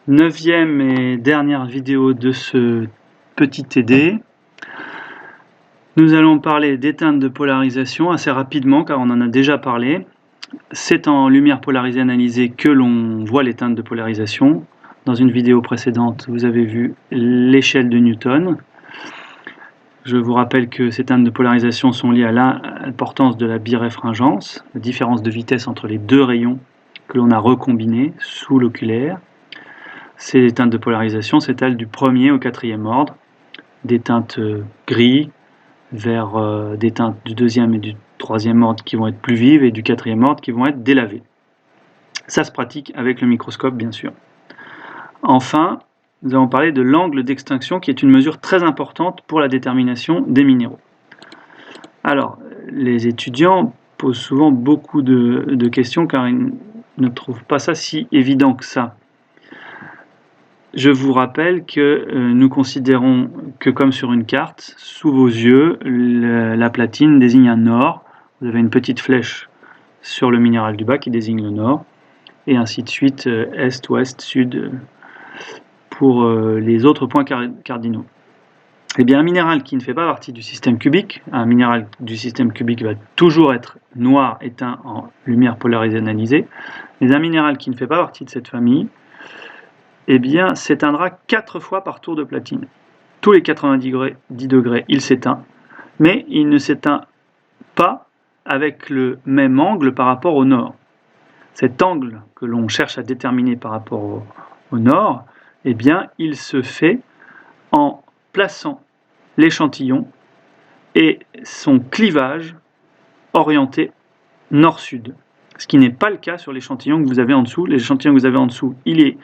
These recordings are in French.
Neuvième et dernière vidéo de ce petit TD. Nous allons parler des teintes de polarisation assez rapidement car on en a déjà parlé. C'est en lumière polarisée analysée que l'on voit les teintes de polarisation. Dans une vidéo précédente, vous avez vu l'échelle de Newton. Je vous rappelle que ces teintes de polarisation sont liées à l'importance de la biréfringence, la différence de vitesse entre les deux rayons que l'on a recombinés sous l'oculaire. Ces teintes de polarisation s'étalent du premier au quatrième ordre, des teintes gris vers des teintes du deuxième et du troisième ordre qui vont être plus vives et du quatrième ordre qui vont être délavées. Ça se pratique avec le microscope, bien sûr. Enfin, nous allons parler de l'angle d'extinction qui est une mesure très importante pour la détermination des minéraux. Alors, les étudiants posent souvent beaucoup de questions car ils ne trouvent pas ça si évident que ça. Je vous rappelle que nous considérons que comme sur une carte, sous vos yeux, la platine désigne un nord. Vous avez une petite flèche sur le minéral du bas qui désigne le nord, et ainsi de suite, est, ouest, sud, pour les autres points cardinaux. Eh bien, un minéral qui ne fait pas partie du système cubique, un minéral du système cubique va toujours être noir éteint en lumière polarisée analysée, mais un minéral qui ne fait pas partie de cette famille, eh bien, s'éteindra 4 fois par tour de platine. Tous les 90 degrés, il s'éteint, mais il ne s'éteint pas avec le même angle par rapport au nord. Cet angle que l'on cherche à déterminer par rapport au nord, eh bien, il se fait en plaçant l'échantillon et son clivage orienté nord-sud. Ce qui n'est pas le cas sur l'échantillon que vous avez en dessous. L'échantillon que vous avez en dessous, il est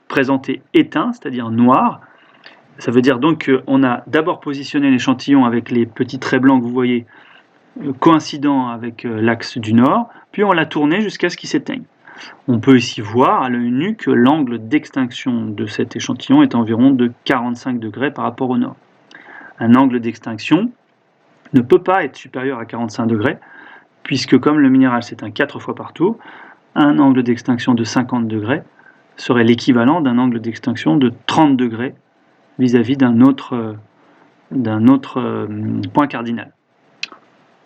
présenté éteint, c'est-à-dire noir. Ça veut dire donc qu'on a d'abord positionné l'échantillon avec les petits traits blancs que vous voyez coïncidant avec l'axe du nord, puis on l'a tourné jusqu'à ce qu'il s'éteigne. On peut ici voir à l'œil nu que l'angle d'extinction de cet échantillon est environ de 45 degrés par rapport au nord. Un angle d'extinction ne peut pas être supérieur à 45 degrés, puisque comme le minéral s'éteint 4 fois par tour, un angle d'extinction de 50 degrés serait l'équivalent d'un angle d'extinction de 30 degrés vis-à-vis d'un autre point cardinal.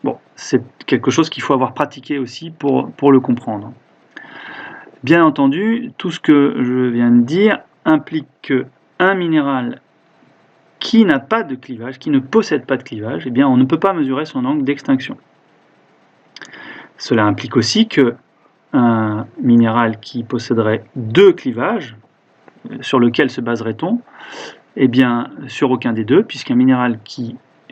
Bon, c'est quelque chose qu'il faut avoir pratiqué aussi pour le comprendre. Bien entendu, tout ce que je viens de dire implique qu'un minéral qui n'a pas de clivage, qui ne possède pas de clivage, eh bien, on ne peut pas mesurer son angle d'extinction. Cela implique aussi qu'un minéral qui posséderait 2 clivages, sur lequel se baserait-on? Eh bien, sur aucun des deux,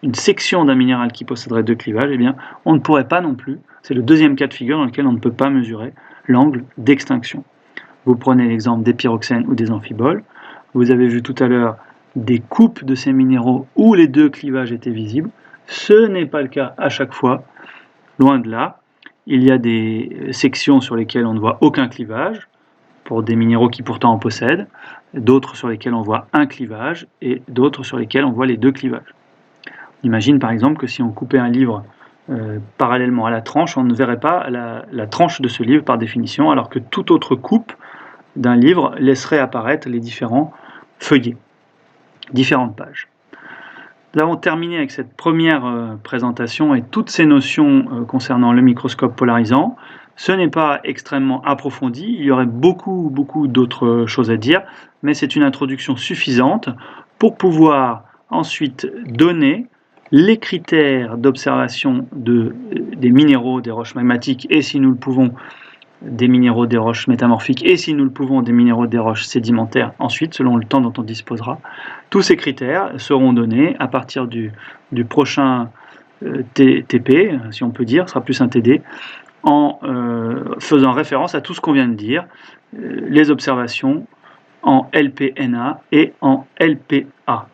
une section d'un minéral qui posséderait 2 clivages, eh bien, on ne pourrait pas non plus, c'est le deuxième cas de figure dans lequel on ne peut pas mesurer l'angle d'extinction. Vous prenez l'exemple des pyroxènes ou des amphiboles, vous avez vu tout à l'heure des coupes de ces minéraux où les 2 clivages étaient visibles, ce n'est pas le cas à chaque fois, loin de là. Il y a des sections sur lesquelles on ne voit aucun clivage, pour des minéraux qui pourtant en possèdent, d'autres sur lesquels on voit un clivage, et d'autres sur lesquels on voit les 2 clivages. On imagine par exemple que si on coupait un livre parallèlement à la tranche, on ne verrait pas la tranche de ce livre par définition, alors que toute autre coupe d'un livre laisserait apparaître les différents feuillets, différentes pages. Nous avons terminé avec cette première présentation et toutes ces notions concernant le microscope polarisant. Ce n'est pas extrêmement approfondi, il y aurait beaucoup d'autres choses à dire, mais c'est une introduction suffisante pour pouvoir ensuite donner les critères d'observation des minéraux, des roches magmatiques, et si nous le pouvons, des minéraux des roches métamorphiques, et si nous le pouvons, des minéraux des roches sédimentaires, ensuite, selon le temps dont on disposera. Tous ces critères seront donnés à partir du prochain TP, si on peut dire, ce sera plus un TD, en faisant référence à tout ce qu'on vient de dire, les observations en LPNA et en LPA.